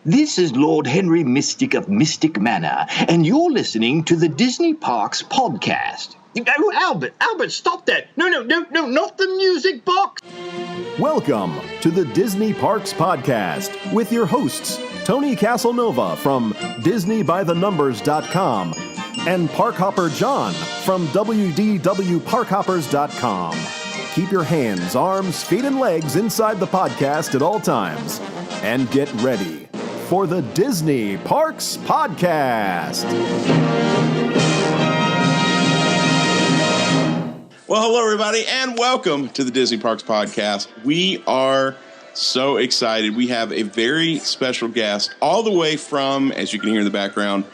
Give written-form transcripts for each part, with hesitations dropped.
This is Lord Henry Mystic of Mystic Manor, and you're listening to the Disney Parks podcast. Oh, Albert, stop that. No, not the music box. Welcome to the Disney Parks podcast with your hosts, Tony Casanova from DisneyByTheNumbers.com and Parkhopper John from WDWParkhoppers.com. Keep your hands, arms, feet, and legs inside the podcast at all times. And get ready for the Disney Parks Podcast. Well, hello, everybody, and welcome to the Disney Parks Podcast. We are so excited. We have a very special guest all the way from, as you can hear in the background,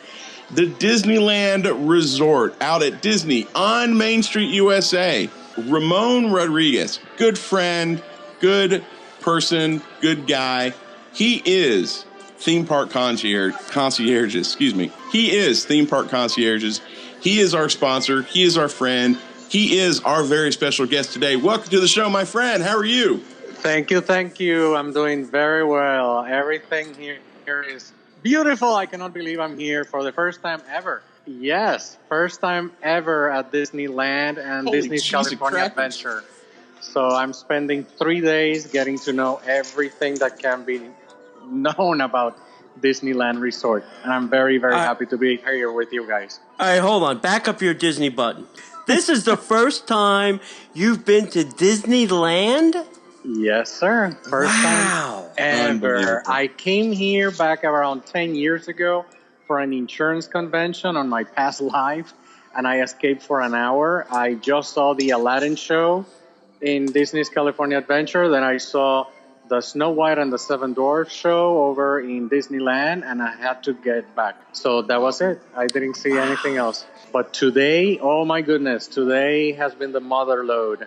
the Disneyland Resort out at Disney on Main Street, USA. Ramon Rodriguez, good friend, good person, good guy. He is Theme Park Concierges. He is Theme Park Concierges. He is our sponsor. He is our friend. He is our very special guest today. Welcome to the show, my friend. How are you? Thank you. I'm doing very well. Everything here is beautiful. I cannot believe I'm here for the first time ever. Yes, first time ever at Disneyland and Disney's California Adventure. So I'm spending 3 days getting to know everything that can be known about Disneyland Resort. And I'm very, very happy to be here with you guys. All right, hold on. Back up your Disney button. This is the first time you've been to Disneyland? Yes, sir. First time ever. I came here back around 10 years ago for an insurance convention on my past life, and I escaped for an hour. I just saw the Aladdin show in Disney's California Adventure. Then I saw the Snow White and the Seven Dwarfs show over in Disneyland, and I had to get back. So that was it. I didn't see anything else. But today, oh my goodness, today has been the mother lode.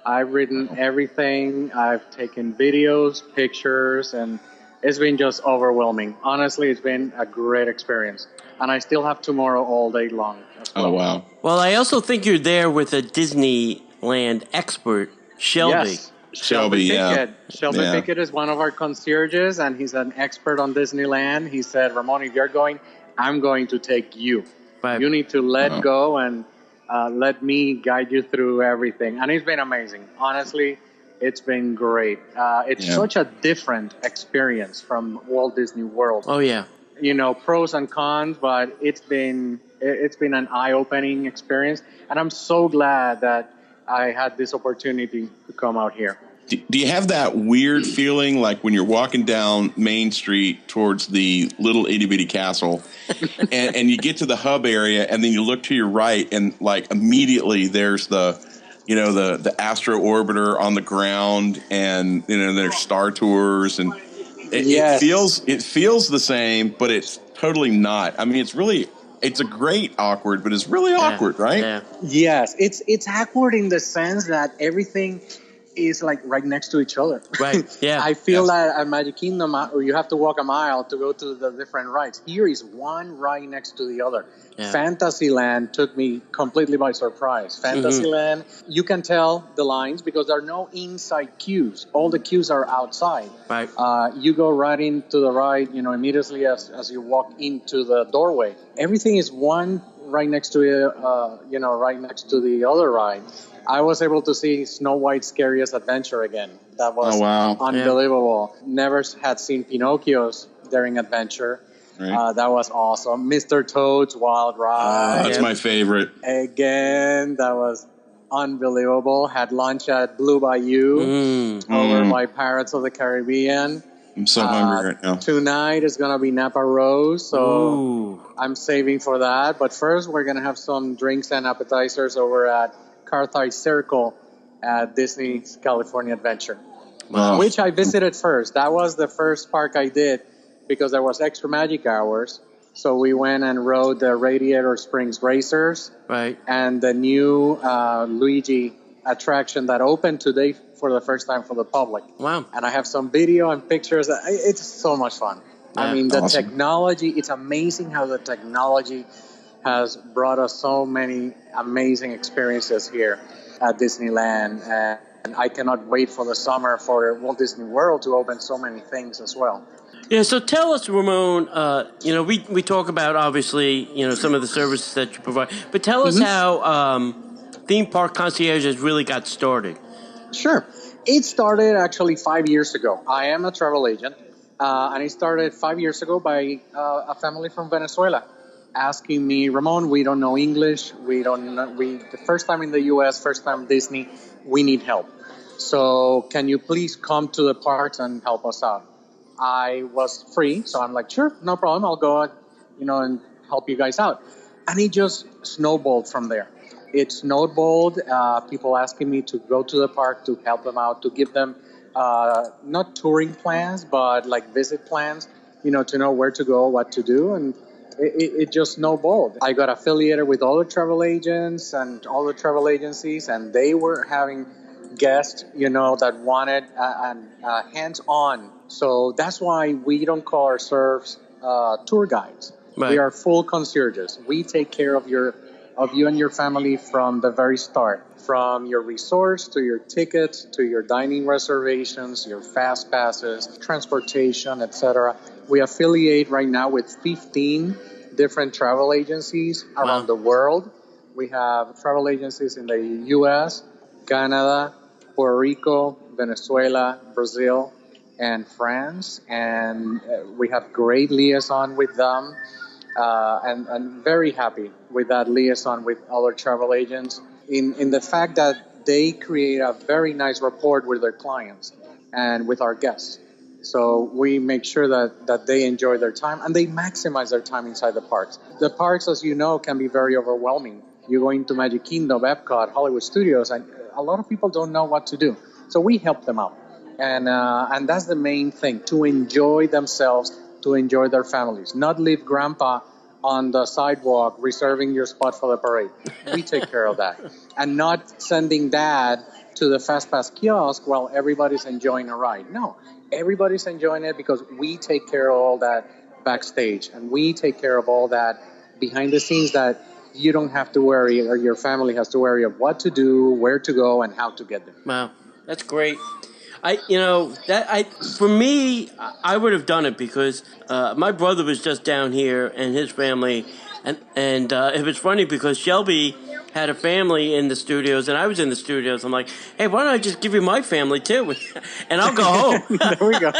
I've written everything. I've taken videos, pictures, and it's been just overwhelming. Honestly, it's been a great experience. And I still have tomorrow all day long as well. Oh, wow. Well, I also think you're there with a Disneyland expert, Shelby. Yes. Shelby Pickett. Shelby Pickett is one of our concierges, and he's an expert on Disneyland. He said, Ramon, if you're going, I'm going to take you. Right. You need to let go and let me guide you through everything. And it's been amazing. Honestly, it's been great. It's such a different experience from Walt Disney World. Oh, yeah. You know, pros and cons, but it's been an eye-opening experience. And I'm so glad that I had this opportunity to come out here. Do you have that weird feeling like when you're walking down Main Street towards the little itty-bitty castle and you get to the hub area and then you look to your right and like immediately there's the Astro Orbiter on the ground and there's Star Tours and it feels the same, but it's totally not. I mean, it's a great awkward, but it's really awkward, right? Yeah. Yes, it's awkward in the sense that everything is like right next to each other. Right, yeah. I feel that at Magic Kingdom, you have to walk a mile to go to the different rides. Here is one right next to the other. Yeah. Fantasyland took me completely by surprise. Fantasyland, you can tell the lines because there are no inside queues. All the queues are outside. Right. You go right into the ride, immediately as you walk into the doorway. Everything is one right next to right next to the other ride. I was able to see Snow White's Scariest Adventure again. That was unbelievable. Yeah. Never had seen Pinocchio's Daring Adventure. Right. That was awesome. Mr. Toad's Wild Ride. That's my favorite. Again, that was unbelievable. Had lunch at Blue Bayou over by Pirates of the Caribbean. I'm so hungry right now. Tonight is going to be Napa Rose, so I'm saving for that. But first, we're going to have some drinks and appetizers over at Carthage Circle at Disney's California Adventure, which I visited first. That was the first park I did because there was extra magic hours. So we went and rode the Radiator Springs Racers and the new Luigi attraction that opened today for the first time for the public. Wow. And I have some video and pictures. It's so much fun. Yeah, I mean, the technology, it's amazing how the technology has brought us so many amazing experiences here at Disneyland. And I cannot wait for the summer for Walt Disney World to open so many things as well. Yeah, so tell us, Ramon, we talk about, obviously, some of the services that you provide, but tell us how Theme Park Concierges really got started. Sure. It started actually 5 years ago. I am a travel agent, and it started 5 years ago by a family from Venezuela asking me, Ramon, we don't know English. The first time in the U.S., first time Disney, we need help. So can you please come to the parks and help us out? I was free, so I'm like, sure, no problem. I'll go, and help you guys out. And it just snowballed from there. It snowballed. People asking me to go to the park to help them out, to give them not touring plans, but like visit plans, to know where to go, what to do. And it just snowballed. I got affiliated with all the travel agents and all the travel agencies, and they were having guests, that wanted hands-on. So that's why we don't call ourselves tour guides. Right. We are full concierges. We take care of you and your family from the very start, from your resorts to your tickets to your dining reservations, your fast passes, transportation, etc. We affiliate right now with 15 different travel agencies around the world. We have travel agencies in the U.S., Canada, Puerto Rico, Venezuela, Brazil, and France, and we have great liaison with them, and very happy with that liaison with other travel agents in the fact that they create a very nice rapport with their clients and with our guests. So we make sure that they enjoy their time and they maximize their time inside the parks. The parks, as you know, can be very overwhelming. You go into Magic Kingdom, Epcot, Hollywood Studios, and a lot of people don't know what to do. So we help them out. And that's the main thing, to enjoy themselves, to enjoy their families, not leave grandpa on the sidewalk reserving your spot for the parade. We take care of that. And not sending dad to the Fast Pass kiosk while everybody's enjoying a ride. No, everybody's enjoying it because we take care of all that backstage, and we take care of all that behind the scenes that you don't have to worry, or your family has to worry of what to do, where to go, and how to get there. Wow, that's great. For me, I would have done it because my brother was just down here and his family, and it was funny because Shelby had a family in the studios and I was in the studios. I'm like, hey, why don't I just give you my family too, and I'll go home. There we go.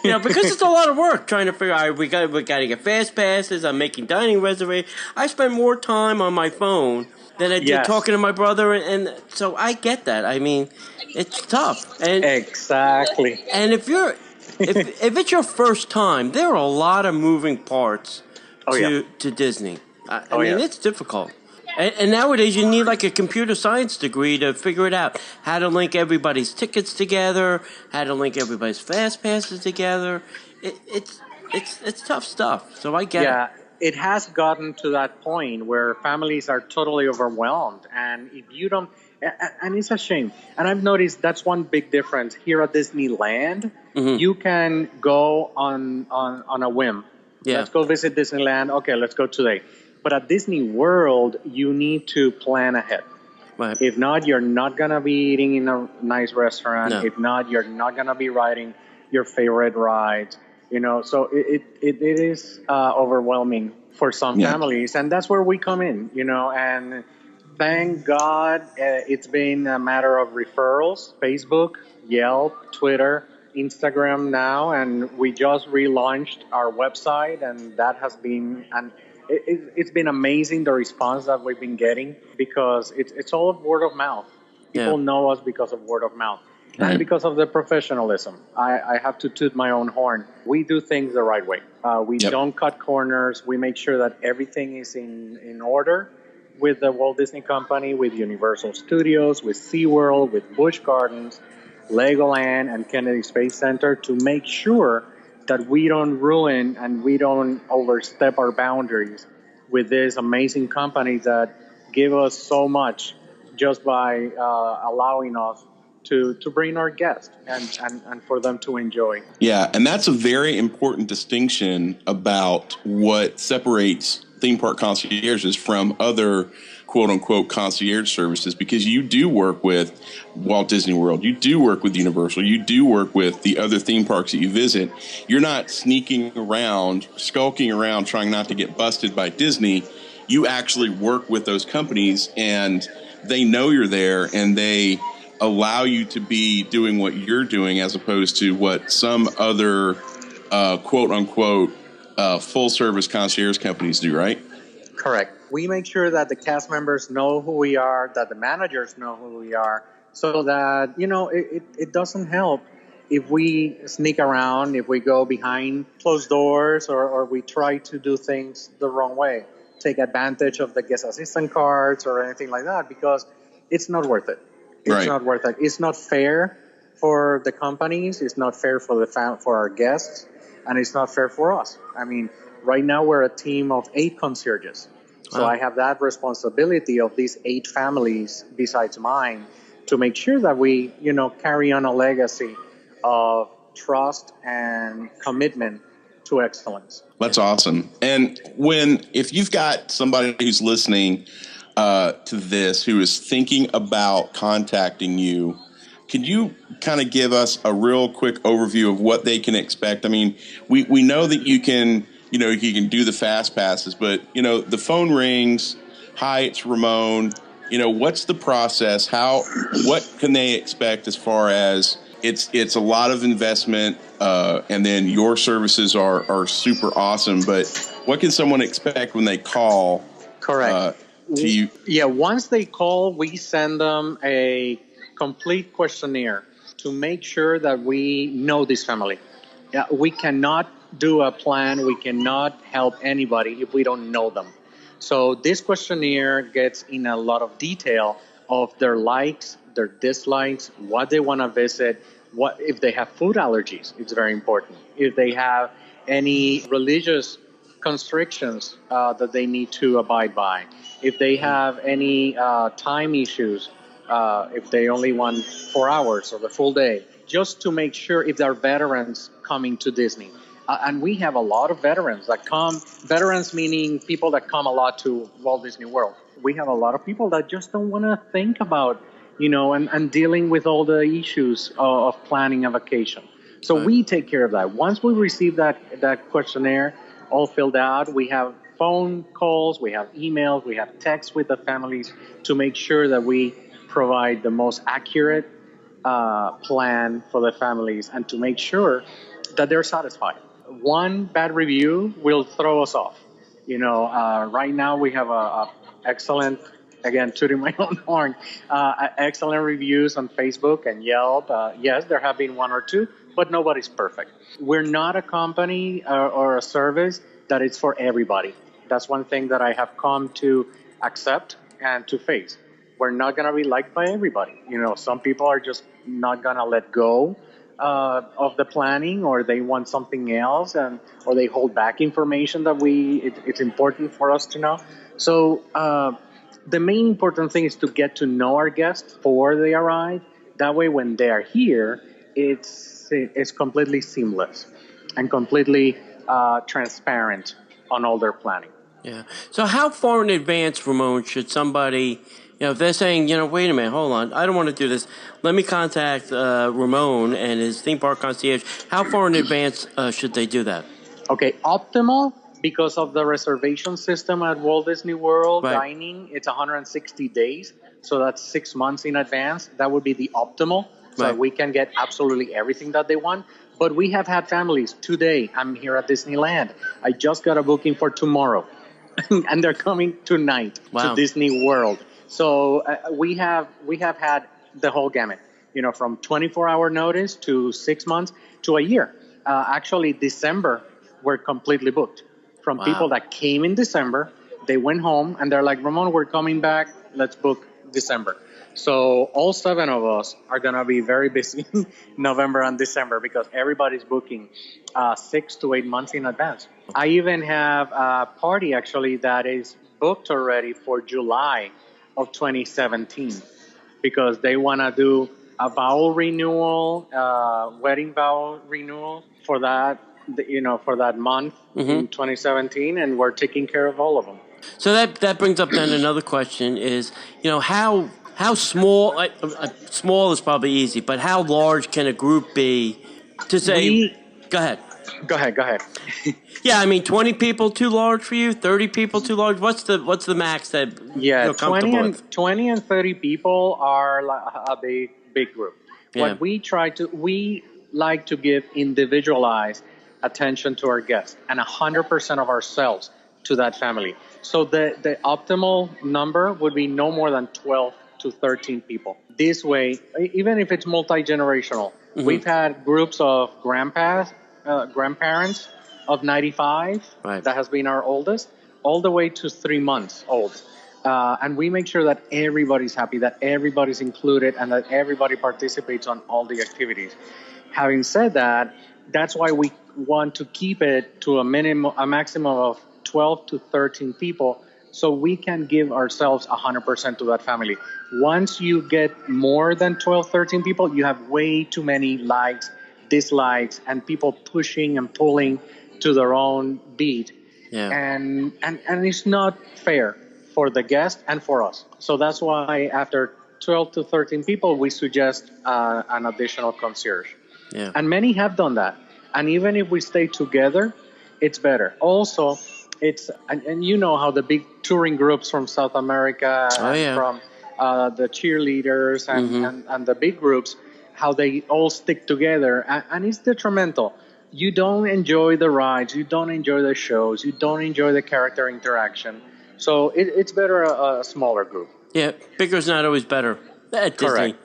Because it's a lot of work trying to figure out. We got to get fast passes. I'm making dining reservations. I spend more time on my phone than I did talking to my brother, and so I get that. I mean, it's tough. And exactly. And if it's your first time, there are a lot of moving parts to Disney. I mean, it's difficult. And nowadays, you need like a computer science degree to figure it out. How to link everybody's tickets together, how to link everybody's fast passes together. It's tough stuff. So I get it. Yeah, it has gotten to that point where families are totally overwhelmed. And if you don't, and it's a shame. And I've noticed that's one big difference. Here at Disneyland, you can go on a whim. Yeah. Let's go visit Disneyland. Okay, let's go today. But at Disney World, you need to plan ahead. Right. If not, you're not going to be eating in a nice restaurant. No. If not, you're not going to be riding your favorite rides. So it is overwhelming for some families. And that's where we come in, and thank God it's been a matter of referrals, Facebook, Yelp, Twitter, Instagram now. And we just relaunched our website, and that has been it's been amazing, the response that we've been getting, because it's all word of mouth. People know us because of word of mouth. Right. And because of the professionalism. I have to toot my own horn. We do things the right way. We don't cut corners. We make sure that everything is in order with the Walt Disney Company, with Universal Studios, with SeaWorld, with Busch Gardens, Legoland, and Kennedy Space Center, to make sure that we don't ruin and we don't overstep our boundaries with this amazing company that give us so much just by allowing us to bring our guests and for them to enjoy. Yeah, and that's a very important distinction about what separates theme park concierges from other quote unquote concierge services, because you do work with Walt Disney World, you do work with Universal, you do work with the other theme parks that you visit. You're not sneaking around, skulking around, trying not to get busted by Disney. You actually work with those companies, and they know you're there, and they allow you to be doing what you're doing as opposed to what some other quote unquote full service concierge companies do, right? Correct. We make sure that the cast members know who we are, that the managers know who we are, so that, it doesn't help if we sneak around, if we go behind closed doors, or we try to do things the wrong way, take advantage of the guest assistant cards or anything like that, because it's not worth it. It's not worth it. It's not fair for the companies. It's not fair for for our guests, and it's not fair for us. I mean, right now we're a team of 8 concierges. So I have that responsibility of these 8 families besides mine to make sure that we, carry on a legacy of trust and commitment to excellence. That's awesome. And if you've got somebody who's listening to this who is thinking about contacting you, could you kind of give us a real quick overview of what they can expect? I mean, we know that you can do the fast passes, but, the phone rings. Hi, it's Ramon. What's the process? What can they expect as far as it's a lot of investment, and then your services are super awesome, but what can someone expect when they call? Correct. To you? Yeah, once they call, we send them a complete questionnaire to make sure that we know this family. Yeah, we cannot do a plan. We cannot help anybody if we don't know them. So this questionnaire gets in a lot of detail of their likes, their dislikes, what they want to visit, what if they have food allergies. It's very important. If they have any religious constrictions that they need to abide by. If they have any time issues, if they only want 4 hours or the full day, just to make sure if they're veterans coming to Disney. And we have a lot of veterans that come, veterans meaning people that come a lot to Walt Disney World. We have a lot of people that just don't want to think about, and dealing with all the issues of planning a vacation. So we take care of that. Once we receive that questionnaire all filled out, we have phone calls, we have emails, we have texts with the families to make sure that we provide the most accurate plan for the families and to make sure that they're satisfied. One bad review will throw us off. Right now we have a excellent, again, tooting my own horn, excellent reviews on Facebook and Yelp. Yes, there have been 1 or 2, but nobody's perfect. We're not a company or a service that is for everybody. That's one thing that I have come to accept and to face. We're not going to be liked by everybody. Some people are just not going to let go of the planning, or they want something else, or they hold back information that it's important for us to know. So the main important thing is to get to know our guests before they arrive. That way, when they are here, it's completely seamless and completely transparent on all their planning. Yeah. So how far in advance, Ramon, should somebody, if they're saying, wait a minute, hold on, I don't want to do this. Let me contact Ramon and his theme park concierge. How far in advance should they do that? Okay, optimal, because of the reservation system at Walt Disney World, right. Dining, it's 160 days. So that's 6 months in advance. That would be the optimal. So right. we can get absolutely everything that they want. But we have had families. Today, I'm here at Disneyland. I just got a booking for tomorrow. And they're coming tonight to Disney World. So we have had the whole gamut, from 24-hour notice to 6 months to a year. Actually, December, we're completely booked. From people that came in December, they went home, and they're like, Ramon, we're coming back. Let's book December. So all 7 of us are going to be very busy November and December because everybody's booking 6 to 8 months in advance. I even have a party, actually, that is booked already for July of 2017 because they want to do a vow renewal, wedding vow renewal for that, for that month in 2017, and we're taking care of all of them. So that brings up then another question is, how small, small is probably easy, but how large can a group be to say, go ahead. Go ahead. Yeah, I mean, 20 people too large for you? 30 people too large? What's the max that you're comfortable with? 20 and 30 people are like a big group. Yeah. We like to give individualized attention to our guests and 100% of ourselves to that family. So the optimal number would be no more than 12 to 13 people. This way, even if it's multi-generational, we've had groups of grandparents of 95, right, that has been our oldest, all the way to 3 months old. And we make sure that everybody's happy, that everybody's included, and that everybody participates on all the activities. Having said that, that's why we want to keep it to a maximum of 12 to 13 people, so we can give ourselves 100% to that family. Once you get more than 12, 13 people, you have way too many likes, dislikes, and people pushing and pulling to their own beat. Yeah. And it's not fair for the guest and for us. So that's why after 12 to 13 people, we suggest an additional concierge. Yeah. And many have done that. And even if we stay together, it's better. Also, and you know how the big touring groups from South America, from the cheerleaders and the big groups, how they all stick together. And it's detrimental. You don't enjoy the rides, you don't enjoy the shows, you don't enjoy the character interaction. So it's better a smaller group. Yeah, bigger is not always better at Disney.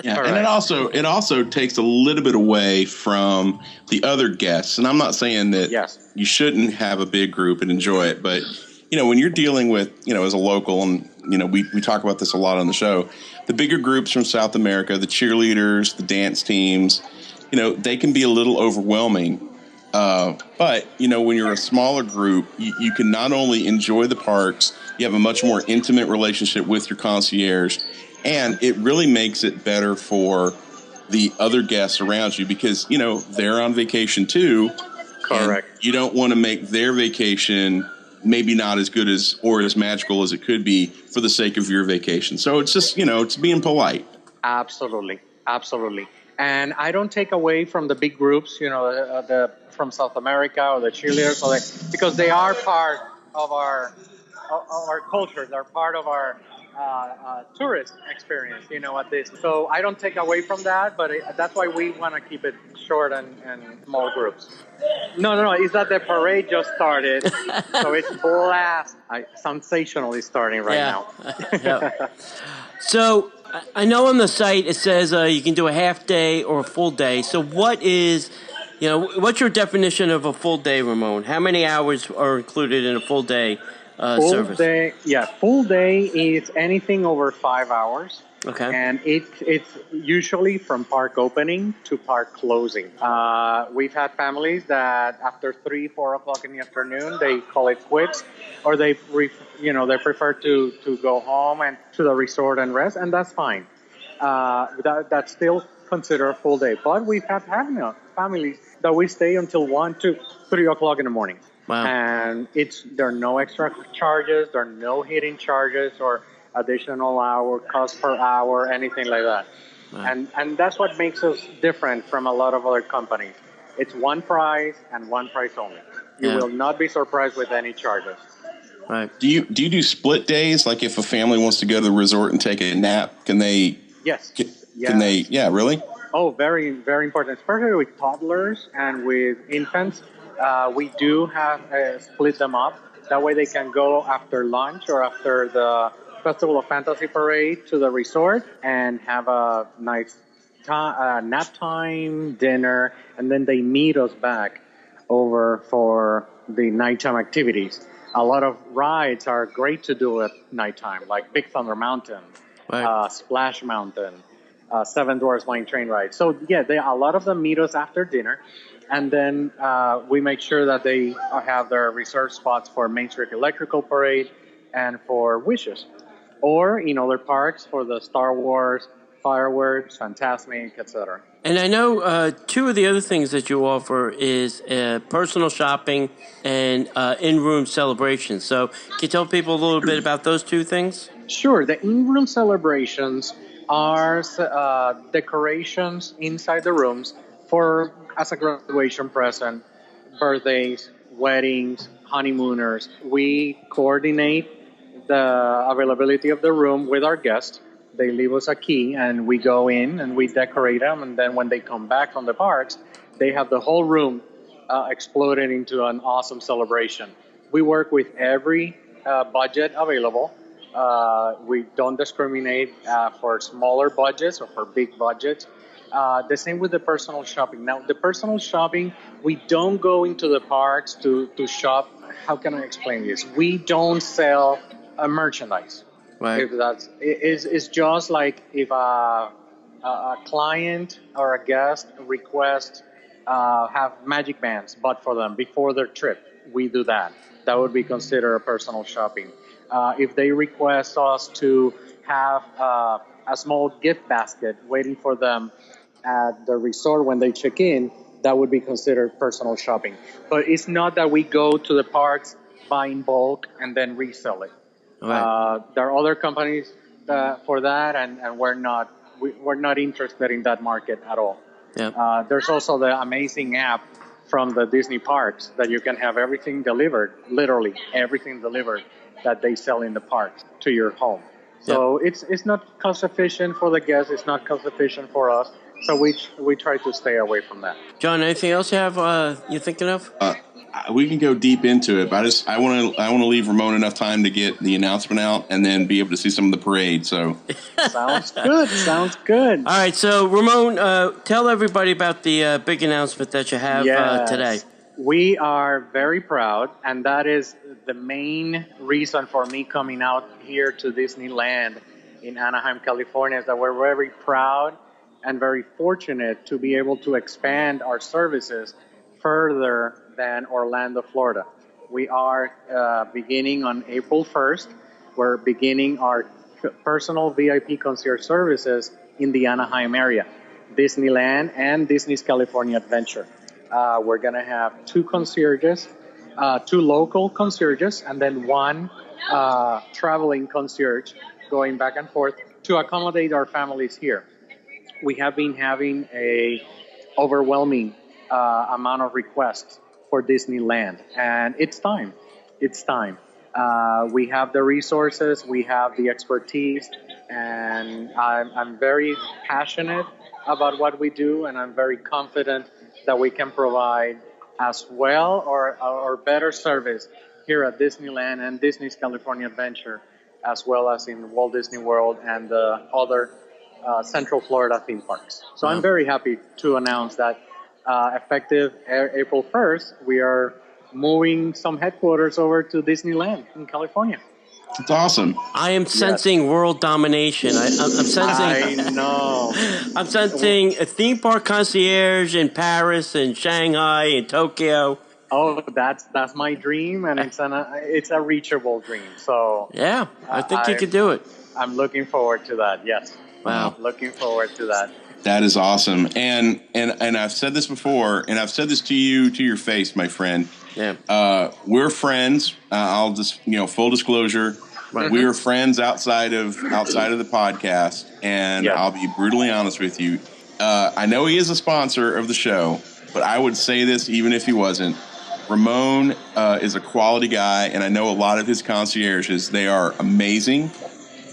Yeah, and it also takes a little bit away from the other guests. And I'm not saying that you shouldn't have a big group and enjoy it, but when you're dealing with as a local, and we talk about this a lot on the show, the bigger groups from South America, the cheerleaders, the dance teams, they can be a little overwhelming. But when you're a smaller group, you can not only enjoy the parks, you have a much more intimate relationship with your concierge. And it really makes it better for the other guests around you because, they're on vacation too. Correct. You don't want to make their vacation maybe not as good as or as magical as it could be for the sake of your vacation. So it's just, it's being polite. Absolutely. And I don't take away from the big groups, from South America or the cheerleaders, because they are part of our culture. They're part of our tourist experience, at this. So I don't take away from that, but that's why we want to keep it short and small groups. No. It's that the parade just started, so it's blast. Sensationally starting right now. Yeah. So I know on the site it says you can do a half day or a full day. So what's your definition of a full day, Ramon? How many hours are included in a full day? Service. Full day is anything over 5 hours. Okay. And it's usually from park opening to park closing. We've had families that after 3-4 o'clock in the afternoon, they call it quits, or they prefer to go home and to the resort and rest, and that's fine. That's still considered a full day. But we've had families that we stay until 1 to 3 o'clock in the morning. Wow. And there are no extra charges, there are no hidden charges or additional cost per hour, anything like that. Wow. And that's what makes us different from a lot of other companies. It's one price and one price only. You will not be surprised with any charges. Right. Do you do split days? Like if a family wants to go to the resort and take a nap, can they? Yes. Can they? Yeah, really? Oh, very, very important, especially with toddlers and with infants. We do have split them up. That way they can go after lunch or after the Festival of Fantasy Parade to the resort and have a nice nap time, dinner, and then they meet us back over for the nighttime activities. A lot of rides are great to do at nighttime, like Big Thunder Mountain, Splash Mountain, Seven Dwarfs Mine Train Ride. So, a lot of them meet us after dinner. And then we make sure that they have their reserved spots for Main Street Electrical Parade and for Wishes. Or in other parks for the Star Wars, fireworks, Fantasmic, etc. And I know two of the other things that you offer is personal shopping and in-room celebrations. So can you tell people a little bit about those two things? Sure. The in-room celebrations are decorations inside the rooms as a graduation present, birthdays, weddings, honeymooners. We coordinate the availability of the room with our guests. They leave us a key and we go in and we decorate them. And then when they come back from the parks, they have the whole room exploded into an awesome celebration. We work with every budget available. We don't discriminate for smaller budgets or for big budgets. The same with the personal shopping. Now, the personal shopping, we don't go into the parks to shop. How can I explain this? We don't sell merchandise. Right. It's just like if a client or a guest requests have magic bands bought for them before their trip, we do that. That would be considered a personal shopping. If they request us to have a small gift basket waiting for them at the resort when they check in, that would be considered personal shopping. But it's not that we go to the parks, buy in bulk, and then resell it. Right. There are other companies for that, and we're not interested in that market at all. Yep. There's also the amazing app from the Disney parks that you can have everything delivered, literally everything delivered that they sell in the parks to your home. So it's not cost efficient for the guests. It's not cost efficient for us. So we try to stay away from that. John, anything else you're thinking of? We can go deep into it, but I want to leave Ramon enough time to get the announcement out and then be able to see some of the parade. So sounds good. Sounds good. All right, so Ramon, tell everybody about the big announcement that you have today. We are very proud, and that is the main reason for me coming out here to Disneyland in Anaheim, California, is that we're very proud and very fortunate to be able to expand our services further than Orlando, Florida. We are beginning on April 1st. We're beginning our personal VIP concierge services in the Anaheim area, Disneyland and Disney's California Adventure. We're going to have two concierges, two local concierges, and then one traveling concierge going back and forth to accommodate our families here. We have been having a overwhelming amount of requests for Disneyland, and it's time. It's time. We have the resources, we have the expertise, and I'm very passionate about what we do, and I'm very confident that we can provide as well or better service here at Disneyland and Disney's California Adventure, as well as in Walt Disney World and the other Central Florida theme parks. So I'm very happy to announce that effective April 1st, we are moving some headquarters over to Disneyland in California. It's awesome. I am sensing world domination. I'm sensing. I know. I'm sensing a theme park concierge in Paris and Shanghai and Tokyo. Oh, that's my dream, and it's a reachable dream. So yeah, I think you could do it. I'm looking forward to that. Yes. Wow. Looking forward to that. That is awesome. And I've said this before, and I've said this to you to your face, my friend. Yeah. We're friends. I'll just, full disclosure. Right. We were friends outside of the podcast, and I'll be brutally honest with you. I know he is a sponsor of the show, but I would say this even if he wasn't. Ramon is a quality guy, and I know a lot of his concierges. They are amazing,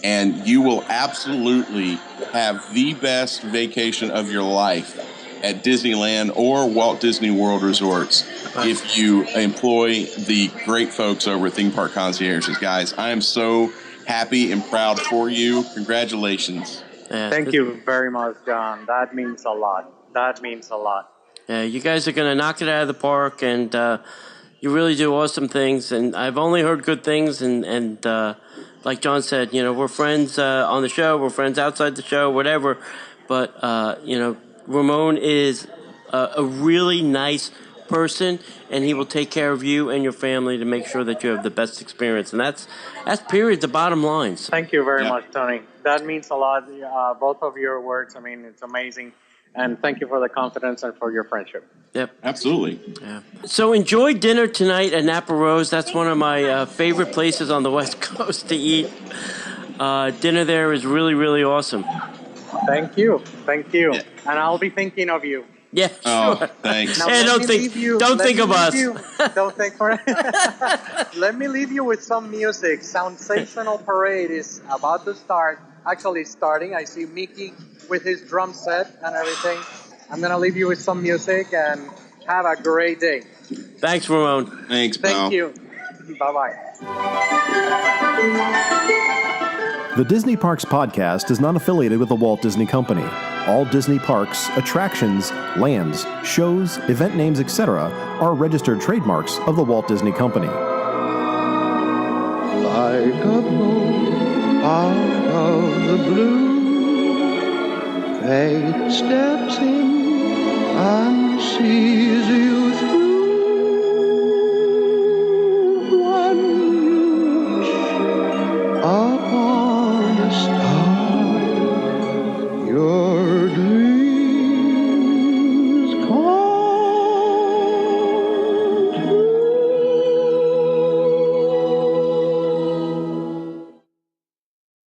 and you will absolutely have the best vacation of your life at Disneyland or Walt Disney World Resorts if you employ the great folks over at Theme Park Concierges. Guys, I am so happy and proud for you. Congratulations. Thank you very much, John. That means a lot. That means a lot. Yeah, you guys are going to knock it out of the park, and you really do awesome things. And I've only heard good things, and like John said, we're friends on the show, we're friends outside the show, whatever. But, Ramon is a really nice person, and he will take care of you and your family to make sure that you have the best experience. And that's period, the bottom lines. Thank you very much, Tony. That means a lot. Both of your words, it's amazing. And thank you for the confidence and for your friendship. Yep. Absolutely. Yeah. So enjoy dinner tonight at Napa Rose. That's one of my favorite places on the West Coast to eat. Dinner there is really, really awesome. Thank you. Yeah. And I'll be thinking of you. Yeah, sure. Oh, thanks. Now, Hey, don't think of us. Don't think for it. Let me leave you with some music. Sensational Parade is about to start. Actually starting. I see Mickey with his drum set and everything. I'm going to leave you with some music and have a great day. Thanks, Ramon. Thanks, pal. Thank you. Bye-bye. The Disney Parks Podcast is not affiliated with the Walt Disney Company. All Disney parks, attractions, lands, shows, event names, etc. are registered trademarks of the Walt Disney Company. Like a boat out of the blue, fate steps in and sees you through.